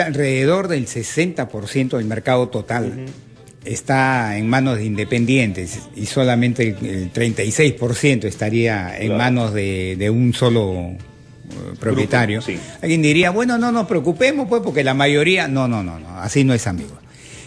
Alrededor del 60% del mercado total está en manos de independientes y solamente el 36% estaría en manos de un solo propietario. Grupo, sí. Alguien diría, bueno, no nos preocupemos pues porque la mayoría... No, así no es, amigo.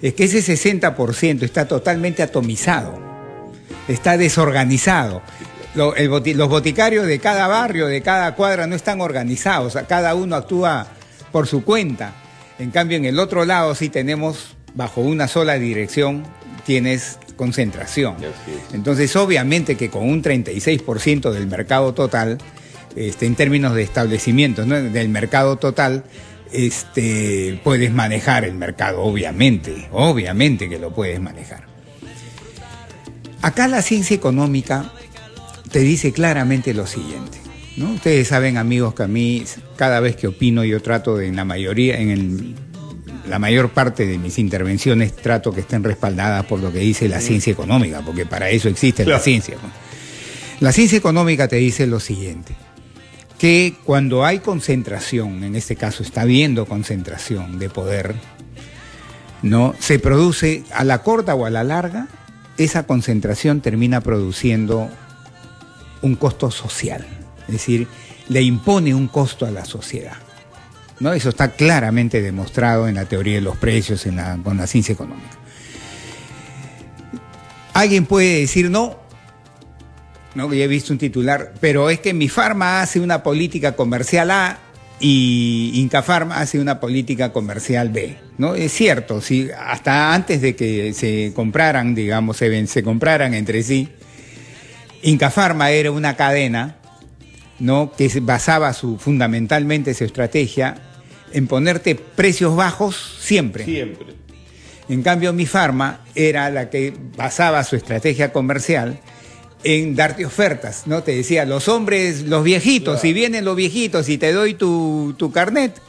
Es que ese 60% está totalmente atomizado, está desorganizado. Los boticarios de cada barrio, de cada cuadra no están organizados, cada uno actúa por su cuenta. En cambio, en el otro lado sí tenemos, bajo una sola dirección, tienes concentración. Entonces, obviamente que con un 36% del mercado total, en términos de establecimientos, ¿no?, del mercado total, puedes manejar el mercado, obviamente que lo puedes manejar. Acá la ciencia económica te dice claramente lo siguiente, ¿no? Ustedes saben, amigos, que a mí, cada vez que opino, yo trato de, la mayor parte de mis intervenciones, trato que estén respaldadas por lo que dice la ciencia económica, porque para eso existe la ciencia, ¿no? La ciencia económica te dice lo siguiente, que cuando hay concentración, en este caso está habiendo concentración de poder, ¿no?, se produce a la corta o a la larga, esa concentración termina produciendo un costo social, es decir, le impone un costo a la sociedad, ¿no? Eso está claramente demostrado en la teoría de los precios, con la ciencia económica. Alguien puede decir, no, que ya he visto un titular, pero es que Mi Farma hace una política comercial A y Incafarma hace una política comercial B, ¿no? Es cierto, sí, hasta antes de que se compraran, digamos, se compraran entre sí, Incafarma era una cadena, ¿no?, que basaba fundamentalmente su estrategia en ponerte precios bajos siempre. En cambio, Mi Farma era la que basaba su estrategia comercial en darte ofertas, ¿no? Te decía, los hombres, los viejitos, si vienen los viejitos y te doy tu carnet,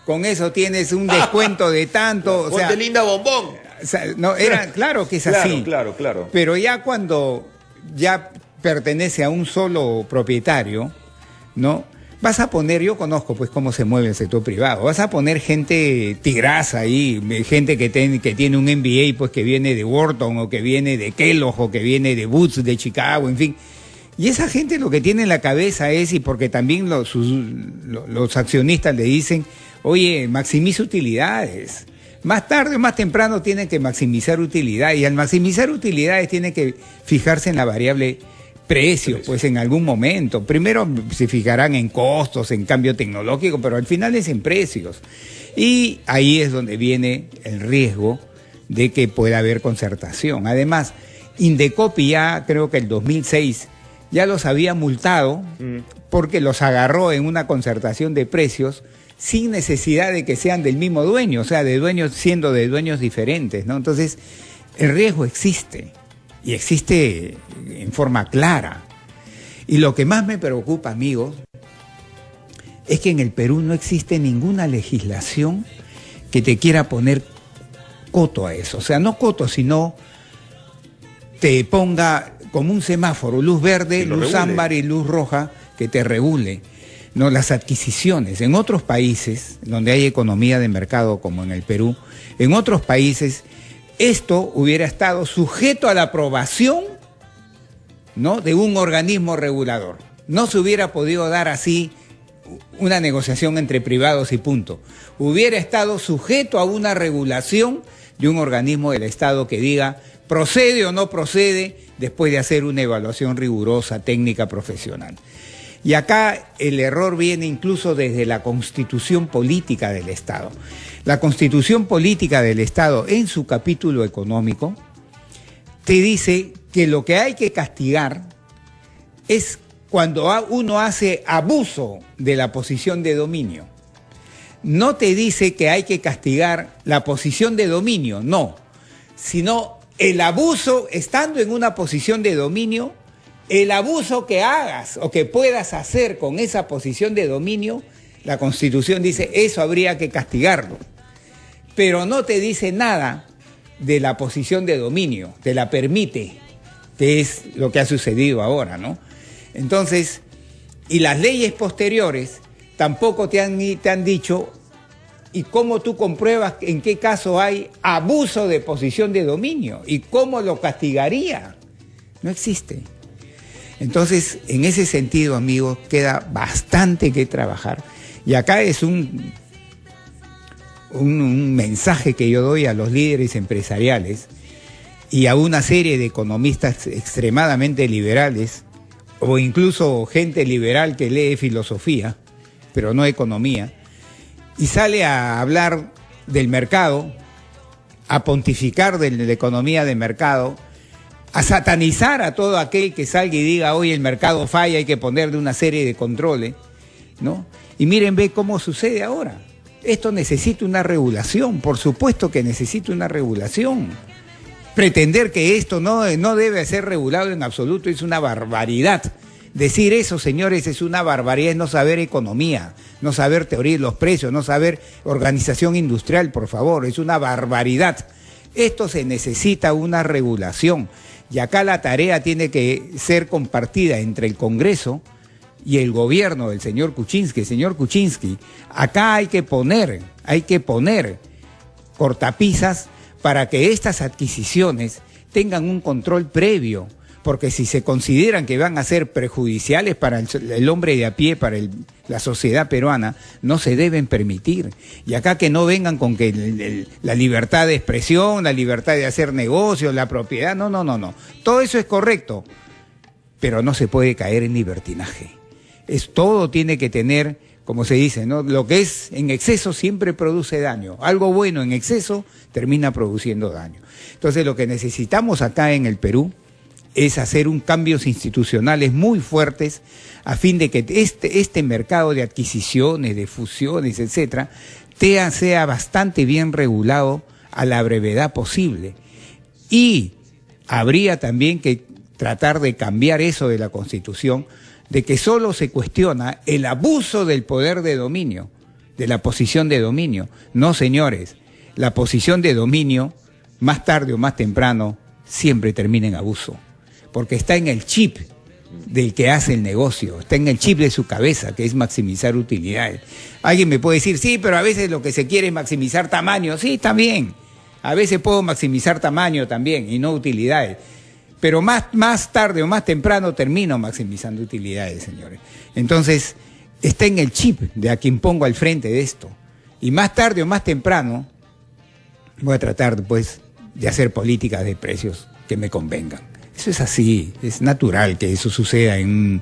con eso tienes un descuento de tanto. O sea, ¡ponte linda, bombón! O sea, no, claro que es así. Claro. Pero ya cuando ya pertenece a un solo propietario, ¿no?, vas a poner, yo conozco pues cómo se mueve el sector privado, vas a poner gente tigrasa ahí, gente que tiene un MBA pues que viene de Wharton o que viene de Kellogg o que viene de Boots de Chicago, en fin. Y esa gente lo que tiene en la cabeza es, y porque también los accionistas le dicen, oye, maximiza utilidades. Más tarde o más temprano tienen que maximizar utilidades, y al maximizar utilidades tienen que fijarse en la variable precio, pues en algún momento. Primero se fijarán en costos, en cambio tecnológico, pero al final es en precios. Y ahí es donde viene el riesgo de que pueda haber concertación. Además, Indecopi ya, creo que el 2006, ya los había multado porque los agarró en una concertación de precios sin necesidad de que sean del mismo dueño, o sea, siendo de dueños diferentes, ¿no? Entonces, el riesgo existe. Y existe en forma clara. Y lo que más me preocupa, amigos, es que en el Perú no existe ninguna legislación que te quiera poner coto a eso. O sea, no coto, sino te ponga como un semáforo, luz verde, luz ámbar y luz roja, que te regule, ¿no?, las adquisiciones. En otros países, donde hay economía de mercado como en el Perú, en otros países esto hubiera estado sujeto a la aprobación, ¿no?, de un organismo regulador. No se hubiera podido dar así una negociación entre privados y punto. Hubiera estado sujeto a una regulación de un organismo del Estado que diga procede o no procede después de hacer una evaluación rigurosa, técnica, profesional. Y acá el error viene incluso desde la Constitución Política del Estado. La Constitución Política del Estado, en su capítulo económico, te dice que lo que hay que castigar es cuando uno hace abuso de la posición de dominio. No te dice que hay que castigar la posición de dominio, no, sino el abuso, estando en una posición de dominio, el abuso que hagas o que puedas hacer con esa posición de dominio, la Constitución dice, eso habría que castigarlo. Pero no te dice nada de la posición de dominio, te la permite, que es lo que ha sucedido ahora, ¿no? Entonces, y las leyes posteriores tampoco te han dicho ¿Y cómo tú compruebas en qué caso hay abuso de posición de dominio? ¿Y cómo lo castigaría? No existe. Entonces, en ese sentido, amigos, queda bastante que trabajar. Y acá es un mensaje que yo doy a los líderes empresariales y a una serie de economistas extremadamente liberales, o incluso gente liberal que lee filosofía, pero no economía, y sale a hablar del mercado, a pontificar de la economía de mercado, a satanizar a todo aquel que salga y diga, hoy el mercado falla, hay que ponerle una serie de controles, ¿no? Y miren, ve cómo sucede ahora. Esto necesita una regulación, por supuesto que necesita una regulación. Pretender que esto no debe ser regulado en absoluto es una barbaridad. Decir eso, señores, es una barbaridad, es no saber economía, no saber teoría de los precios, no saber organización industrial, por favor, es una barbaridad. Esto se necesita una regulación y acá la tarea tiene que ser compartida entre el Congreso y el gobierno del señor Kuczynski. Señor Kuczynski, acá hay que poner cortapisas para que estas adquisiciones tengan un control previo, porque si se consideran que van a ser perjudiciales para el hombre de a pie, para la sociedad peruana, no se deben permitir. Y acá que no vengan con que la libertad de expresión, la libertad de hacer negocios, la propiedad, no. Todo eso es correcto, pero no se puede caer en libertinaje. Todo tiene que tener, como se dice, ¿no? Lo que es en exceso siempre produce daño. Algo bueno en exceso termina produciendo daño. Entonces lo que necesitamos acá en el Perú es hacer cambios institucionales muy fuertes a fin de que este mercado de adquisiciones, de fusiones, etcétera, sea bastante bien regulado a la brevedad posible. Y habría también que tratar de cambiar eso de la Constitución, de que solo se cuestiona el abuso del poder de dominio, de la posición de dominio. No, señores, la posición de dominio, más tarde o más temprano, siempre termina en abuso, porque está en el chip del que hace el negocio, está en el chip de su cabeza, que es maximizar utilidades. Alguien me puede decir, sí, pero a veces lo que se quiere es maximizar tamaño. Sí, también. A veces puedo maximizar tamaño también y no utilidades. Pero más tarde o más temprano termino maximizando utilidades, señores. Entonces, está en el chip de a quien pongo al frente de esto. Y más tarde o más temprano voy a tratar, pues, de hacer políticas de precios que me convengan. Eso es así, es natural que eso suceda en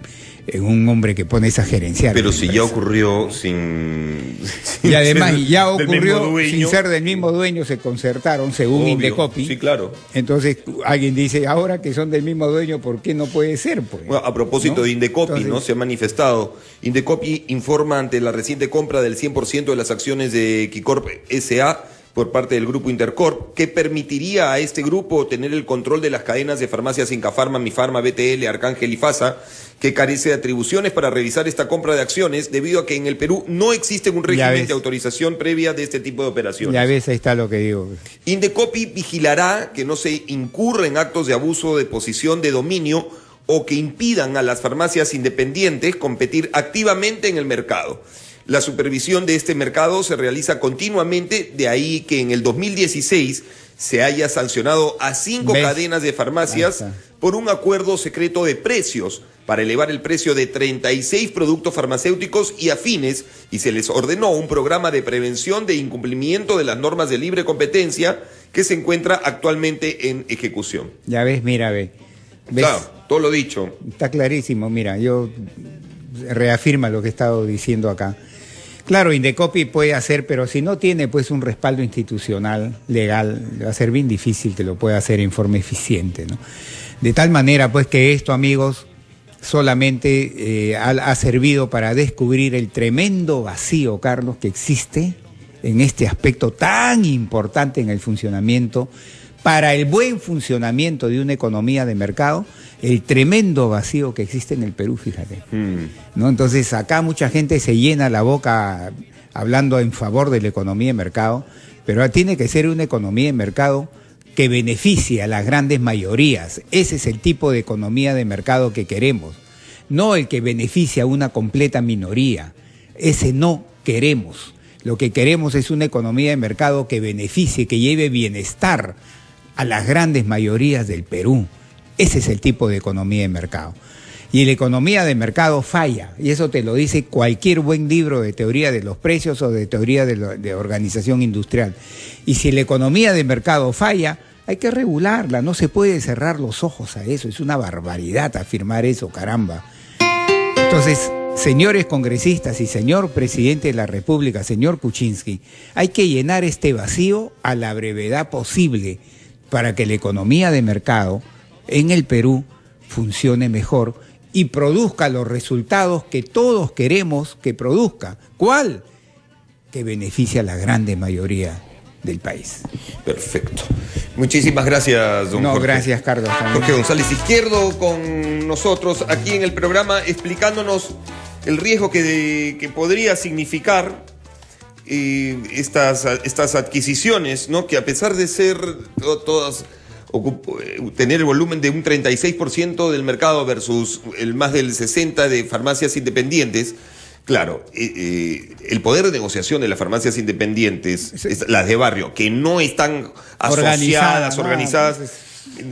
un hombre que pone esa gerencial. Pero si ya ocurrió sin y además ya ocurrió sin ser del mismo dueño, se concertaron según Indecopi. Sí, claro. Entonces alguien dice, ahora que son del mismo dueño, ¿por qué no puede ser? Pues, bueno, a propósito, ¿no? De Indecopi, entonces, ¿no? Se ha manifestado. Indecopi informa ante la reciente compra del 100% de las acciones de Quicorp S.A., por parte del grupo Intercorp, que permitiría a este grupo tener el control de las cadenas de farmacias Incafarma, Mifarma, BTL, Arcángel y FASA, que carece de atribuciones para revisar esta compra de acciones, debido a que en el Perú no existe un régimen de autorización previa de este tipo de operaciones. Ya ves, ahí está lo que digo. Indecopi vigilará que no se incurra en actos de abuso de posición de dominio o que impidan a las farmacias independientes competir activamente en el mercado. La supervisión de este mercado se realiza continuamente, de ahí que en el 2016 se haya sancionado a 5 cadenas de farmacias por un acuerdo secreto de precios para elevar el precio de 36 productos farmacéuticos y afines, y se les ordenó un programa de prevención de incumplimiento de las normas de libre competencia que se encuentra actualmente en ejecución. Ya ves, mira, ¿ves? Claro, todo lo dicho. Está clarísimo, mira, yo reafirma lo que he estado diciendo acá. Claro, Indecopi puede hacer, pero si no tiene pues un respaldo institucional, legal, va a ser bien difícil que lo pueda hacer en forma eficiente, ¿no? De tal manera pues que esto, amigos, solamente ha servido para descubrir el tremendo vacío, Carlos, que existe en este aspecto tan importante en el funcionamiento, para el buen funcionamiento de una economía de mercado, el tremendo vacío que existe en el Perú, fíjate. ¿No? Entonces acá mucha gente se llena la boca hablando en favor de la economía de mercado, pero tiene que ser una economía de mercado que beneficie a las grandes mayorías. Ese es el tipo de economía de mercado que queremos, no el que beneficia a una completa minoría. Ese no queremos. Lo que queremos es una economía de mercado que beneficie, que lleve bienestar a las grandes mayorías del Perú. Ese es el tipo de economía de mercado. Y la economía de mercado falla, y eso te lo dice cualquier buen libro de teoría de los precios o de teoría de organización industrial. Y si la economía de mercado falla, hay que regularla, no se puede cerrar los ojos a eso, es una barbaridad afirmar eso, caramba. Entonces, señores congresistas y señor presidente de la República, señor Kuczynski, hay que llenar este vacío a la brevedad posible para que la economía de mercado en el Perú funcione mejor y produzca los resultados que todos queremos que produzca. ¿Cuál? Que beneficie a la grande mayoría del país. Perfecto. Muchísimas gracias, don Jorge. Gracias, Carlos. Jorge González Izquierdo con nosotros aquí en el programa explicándonos el riesgo que podría significar estas adquisiciones, ¿no? Que a pesar de ser todas tener el volumen de un 36% del mercado versus el más del 60% de farmacias independientes. Claro, el poder de negociación de las farmacias independientes, las de barrio, que no están asociadas, organizadas,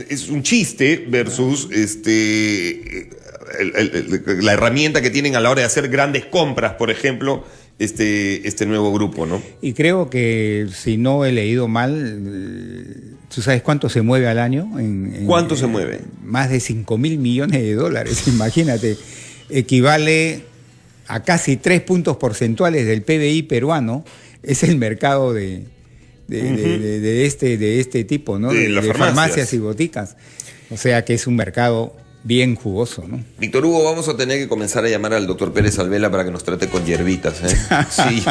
es un chiste versus la herramienta que tienen a la hora de hacer grandes compras, por ejemplo, este nuevo grupo, ¿no? Y creo que, si no he leído mal, ¿tú sabes cuánto se mueve al año? ¿Cuánto se mueve? Más de 5.000 millones de dólares, imagínate. Equivale a casi 3 puntos porcentuales del PBI peruano. Es el mercado de este tipo, ¿no? De farmacias y boticas. O sea que es un mercado bien jugoso, ¿no? Víctor Hugo, vamos a tener que comenzar a llamar al doctor Pérez Alvela para que nos trate con hierbitas, ¿eh? Sí.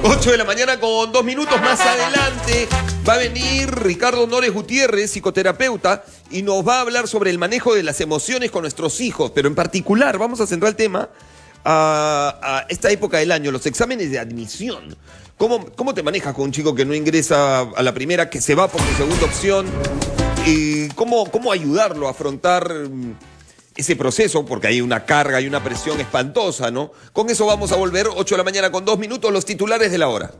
8 de la mañana con 2 minutos. Más adelante va a venir Ricardo Honores Gutiérrez, psicoterapeuta, y nos va a hablar sobre el manejo de las emociones con nuestros hijos. Pero en particular vamos a centrar el tema a esta época del año, los exámenes de admisión. ¿Cómo te manejas con un chico que no ingresa a la primera, que se va por tu segunda opción? ¿Cómo ayudarlo a afrontar ese proceso? Porque hay una carga, hay una presión espantosa, ¿no? Con eso vamos a volver, 8 de la mañana con 2 minutos, los titulares de la hora.